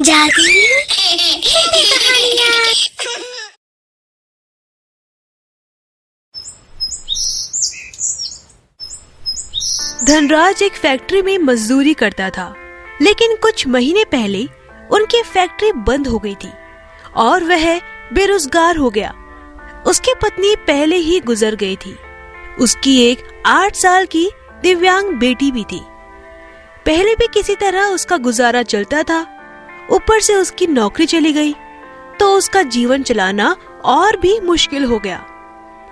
जादू हिंदी कहानियाँ। धनराज एक फैक्ट्री में मजदूरी करता था, लेकिन कुछ महीने पहले उनकी फैक्ट्री बंद हो गई थी और वह बेरोजगार हो गया। उसकी पत्नी पहले ही गुजर गई थी। उसकी एक 8 साल की दिव्यांग बेटी भी थी। पहले भी किसी तरह उसका गुजारा चलता था, ऊपर से उसकी नौकरी चली गई तो उसका जीवन चलाना और भी मुश्किल हो गया।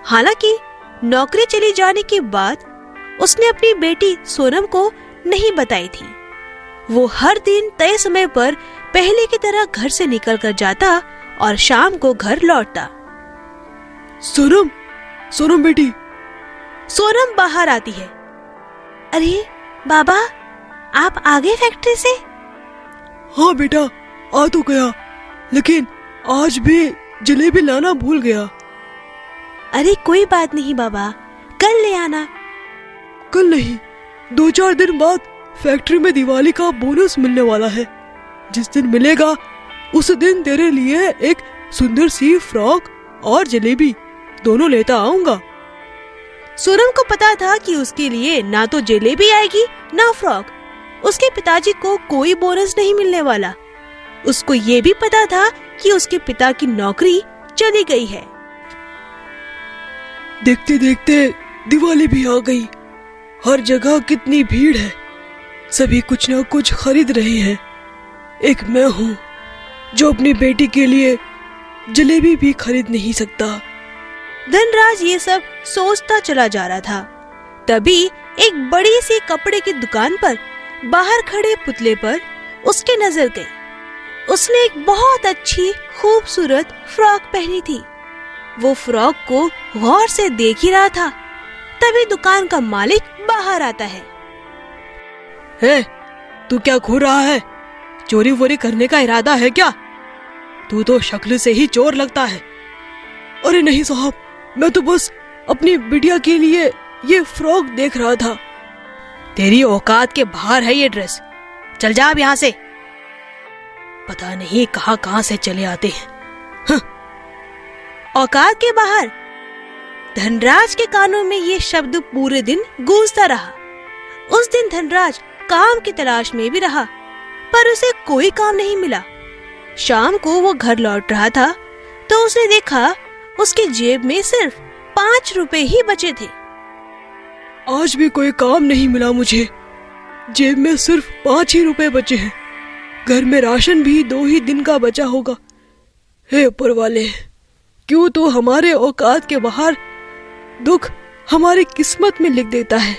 हालांकि नौकरी चली जाने के बाद उसने अपनी बेटी सोनम को नहीं बताई थी। वो हर दिन तय समय पर पहले की तरह घर से निकल कर जाता और शाम को घर लौटता। सोनम, सोनम बेटी। सोनम बाहर आती है। अरे बाबा, आप आ गए फैक्ट्री से? हाँ बेटा, आ तो गया, लेकिन आज भी जलेबी लाना भूल गया। अरे कोई बात नहीं बाबा, कल ले आना। कल नहीं, 2-4 दिन बाद फैक्ट्री में दिवाली का बोनस मिलने वाला है। जिस दिन मिलेगा उस दिन तेरे लिए एक सुंदर सी फ्रॉक और जलेबी दोनों लेता आऊंगा। सोनम को पता था कि उसके लिए ना तो जलेबी आएगी ना फ्रॉक। उसके पिताजी को कोई बोनस नहीं मिलने वाला। उसको ये भी पता था कि उसके पिता की नौकरी चली गई है। देखते देखते दिवाली भी आ गई। हर जगह कितनी भीड़ है, सभी कुछ न कुछ खरीद रहे हैं। एक मैं हूँ जो अपनी बेटी के लिए जलेबी भी खरीद नहीं सकता। धनराज ये सब सोचता चला जा रहा था। तभी एक बड़ी सी कपड़े की दुकान पर बाहर खड़े पुतले पर उसकी नजर गई। उसने एक बहुत अच्छी खूबसूरत फ्रॉक पहनी थी। वो फ्रॉक को गौर से देख ही रहा था। तभी दुकान का मालिक बाहर आता है। हे, तू क्या घूर रहा है? चोरी वोरी करने का इरादा है क्या? तू तो शक्ल से ही चोर लगता है। अरे नहीं साहब, मैं तो बस अपनी बिटिया के लिए ये फ्रॉक देख रहा था। तेरी औकात के बाहर है ये ड्रेस। चल जा अब यहाँ से। पता नहीं कहाँ से चले आते हैं। औकात के बाहर? धनराज के कानों में ये शब्द पूरे दिन गूंजता रहा। उस दिन धनराज काम की तलाश में भी रहा, पर उसे कोई काम नहीं मिला। शाम को वो घर लौट रहा था तो उसने देखा उसकी जेब में सिर्फ 5 रुपए ही बचे थे। आज भी कोई काम नहीं मिला मुझे। जेब में सिर्फ 5 ही रुपए बचे हैं। घर में राशन भी 2 ही दिन का बचा होगा। हे ऊपर वाले, क्यों तो हमारे औकात के बाहर दुख हमारी किस्मत में लिख देता है।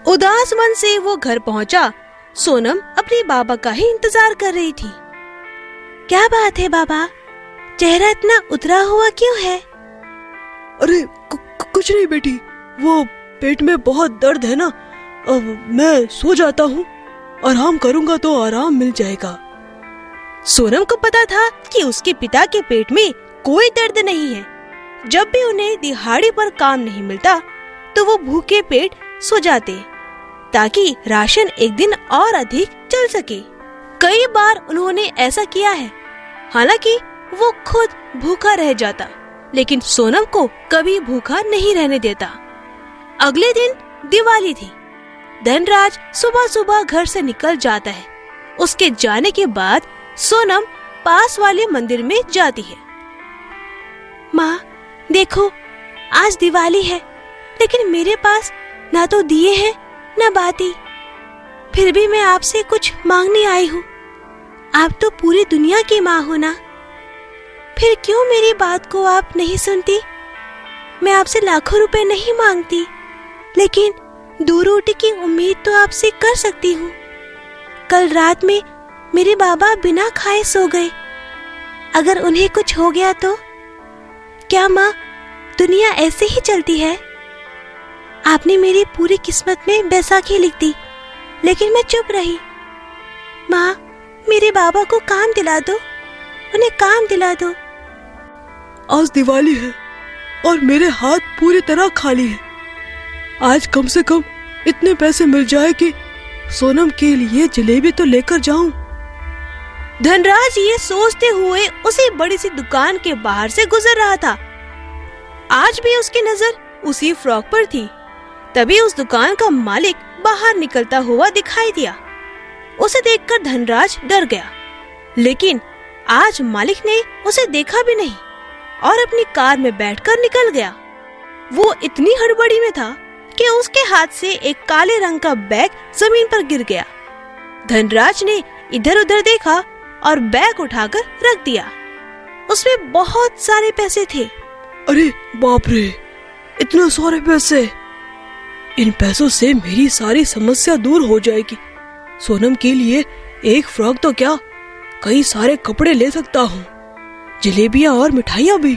उदास मन से वो घर पहुंचा। सोनम अपने बाबा का ही इंतजार कर रही थी। क्या बात है बाबा, चेहरा इतना उतरा हुआ क्यों है? अरे कुछ नहीं बेटी, वो पेट में बहुत दर्द है ना। अब मैं सो जाता हूँ, आराम करूँगा तो आराम मिल जाएगा। सोनम को पता था कि उसके पिता के पेट में कोई दर्द नहीं है। जब भी उन्हें दिहाड़ी पर काम नहीं मिलता तो वो भूखे पेट सो जाते ताकि राशन एक दिन और अधिक चल सके। कई बार उन्होंने ऐसा किया है। हालांकि वो खुद भूखा रह जाता, लेकिन सोनम को कभी भूखा नहीं रहने देता। अगले दिन दिवाली थी। धनराज सुबह सुबह घर से निकल जाता है। उसके जाने के बाद सोनम पास वाले मंदिर में जाती है। माँ देखो, आज दिवाली है, लेकिन मेरे पास ना तो दिए हैं ना बाती। फिर भी मैं आपसे कुछ मांगने आई हूँ। आप तो पूरी दुनिया की माँ हो ना, फिर क्यों मेरी बात को आप नहीं सुनती? मैं आपसे लाखों रुपए नहीं मांगती, लेकिन 2 रोटी की उम्मीद तो आपसे कर सकती हूँ। कल रात में मेरे बाबा बिना खाए सो गए। अगर उन्हें कुछ हो गया तो? क्या माँ, दुनिया ऐसे ही चलती है? आपने मेरी पूरी किस्मत में बैसाखी लिख दी, लेकिन मैं चुप रही। माँ, मेरे बाबा को काम दिला दो, उन्हें काम दिला दो। आज दिवाली है और मेरे हाथ पूरी तरह खाली है। आज कम से कम इतने पैसे मिल जाए कि सोनम के लिए जलेबी तो लेकर जाऊं। धनराज ये सोचते हुए उसी बड़ी सी दुकान के बाहर से गुजर रहा था। आज भी उसकी नजर उसी फ्रॉक पर थी। तभी उस दुकान का मालिक बाहर निकलता हुआ दिखाई दिया। उसे देखकर धनराज डर गया, लेकिन आज मालिक ने उसे देखा भी नहीं और अपनी कार में बैठकर निकल गया। वो इतनी हड़बड़ी में था कि उसके हाथ से एक काले रंग का बैग जमीन पर गिर गया। धनराज ने इधर उधर देखा और बैग उठाकर रख दिया। उसमें बहुत सारे पैसे थे। अरे बाप रे, इतने सारे पैसे! इन पैसों से मेरी सारी समस्या दूर हो जाएगी। सोनम के लिए एक फ्रॉक तो क्या, कई सारे कपड़े ले सकता हूँ, जलेबियाँ और मिठाइयाँ भी।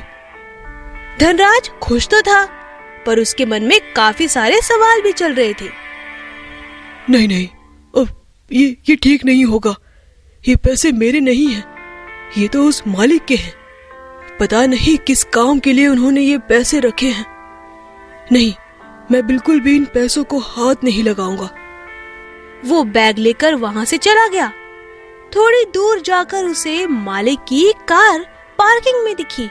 धनराज खुश तो था, पर उसके मन में काफी सारे सवाल भी चल रहे थे। नहीं नहीं, अब ये ठीक नहीं होगा। ये पैसे मेरे नहीं हैं, ये तो उस मालिक के हैं। पता नहीं किस काम के लिए उन्होंने ये पैसे रखे हैं। नहीं, मैं बिल्कुल भी इन पैसों को हाथ नहीं लगाऊंगा। वो बैग लेकर वहां से चला गया। थोड़ी दूर जाकर उसे मालिक की कार पार्किंग में दिखी।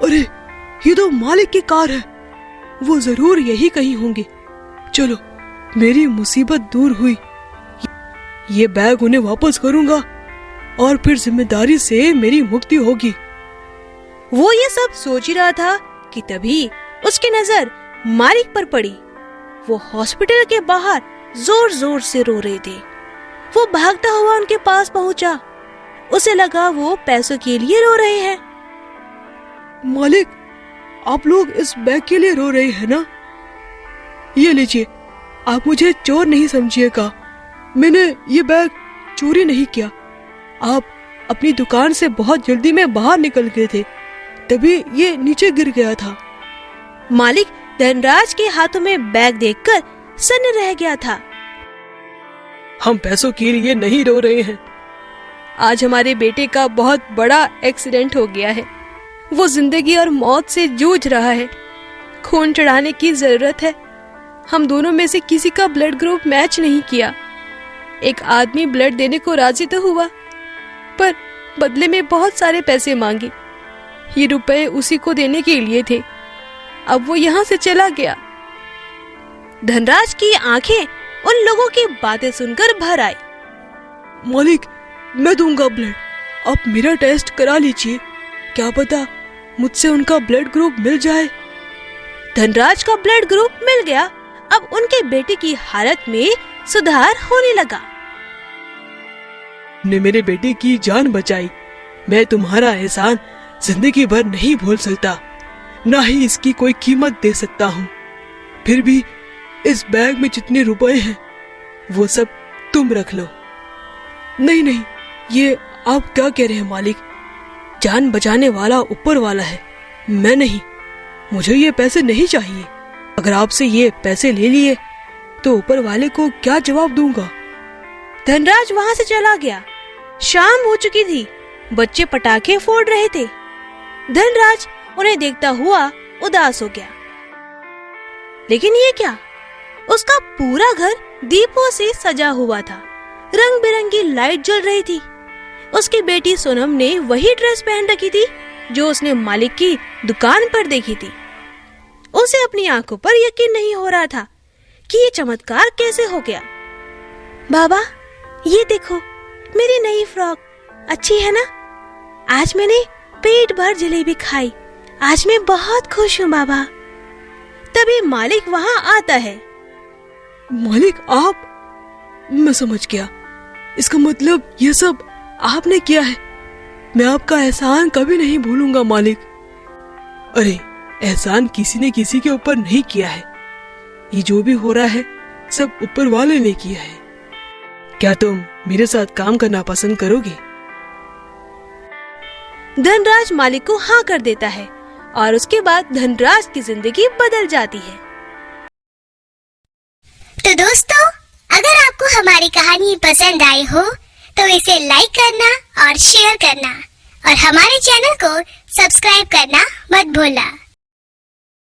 अरे, ये तो मालिक की कार है। वो जरूर यही कहीं होंगे। चलो, मेरी मुसीबत दूर हुई। ये बैग उन्हें वापस करूंगा और फिर जिम्मेदारी से मेरी मुक्ति होगी। वो ये सब सोच ही रहा था कि तभी उसकी नजर मालिक पर पड़ी। वो हॉस्पिटल के बाहर जोर जोर से रो रहे थे। वो भागता हुआ उनके पास पहुंचा। उसे लगा वो पैसों के लिए रो रहे हैं। मालिक, आप लोग इस बैग के लिए रो रहे हैं ना? ये लीजिए, आप मुझे चोर नहीं समझिएगा। मैंने ये बैग चोरी नहीं किया। आप अपनी दुकान से बहुत जल्दी में बाहर निकल गए थे, तभी ये नीचे गिर गया था। मालिक धनराज के हाथों में बैग देखकर सन्न रह गया था। हम पैसों के लिए नहीं रो रहे हैं। आज हमारे बेटे का बहुत बड़ा एक्सीडेंट हो गया है। वो जिंदगी और मौत से जूझ रहा है। खून चढ़ाने की जरूरत है। हम दोनों में से किसी का ब्लड ग्रुप मैच नहीं किया। एक आदमी ब्लड देने को राजी तो हुआ, पर बदले में बहुत सारे पैसे मांगे। ये रुपए उसी को देने के लिए थे। अब वो यहाँ से चला गया। धनराज की आंखें उन लोगों की बातें सुनकर भर आई। मालिक, मैं दूंगा ब्लड। आप मेरा टेस्ट करा लीजिए, क्या पता मुझसे उनका ब्लड ग्रुप मिल जाए। धनराज का ब्लड ग्रुप मिल गया। अब उनके बेटे की हालत में सुधार होने लगा। ने मेरे बेटे की जान बचाई। मैं तुम्हारा एहसान जिंदगी भर नहीं भूल सकता, ना ही इसकी कोई कीमत दे सकता हूँ। फिर भी इस बैग में जितने रुपए हैं वो सब तुम रख लो। नहीं नहीं, ये आप क्या कह रहे हैं मालिक? जान बचाने वाला ऊपर वाला है, मैं नहीं। मुझे ये पैसे नहीं चाहिए। अगर आपसे ये पैसे ले लिए तो ऊपर वाले को क्या जवाब दूंगा? धनराज वहां से चला गया। शाम हो चुकी थी। बच्चे पटाखे फोड़ रहे थे। धनराज उन्हें देखता हुआ उदास हो गया। लेकिन ये क्या? उसका पूरा घर दीपों से सजा हुआ था। रंग बिरंगी लाइट जल रही थी। उसकी बेटी सोनम ने वही ड्रेस पहन रखी थी जो उसने मालिक की दुकान पर देखी थी। उसे अपनी आंखों पर यकीन नहीं हो रहा था कि ये चमत्कार कैसे हो गया। बाबा, ये देखो मेरी नई फ्रॉक, अच्छी है ना? आज मैंने पेट भर जलेबी खाई। आज मैं बहुत खुश हूँ बाबा। तभी मालिक वहाँ आता है। मालिक, आप? मैं समझ गया। इसका मतलब ये सब आपने किया है। मैं आपका एहसान कभी नहीं भूलूंगा मालिक। अरे, एहसान किसी ने किसी के ऊपर नहीं किया है। ये जो भी हो रहा है सब ऊपर वाले ने किया है। क्या तुम मेरे साथ काम करना पसंद करोगे? धनराज मालिक को हाँ कर देता है और उसके बाद धनराज की जिंदगी बदल जाती है। तो दोस्तों, अगर आपको हमारी कहानी पसंद आई हो तो इसे लाइक करना और शेयर करना और हमारे चैनल को सब्सक्राइब करना मत भूलना।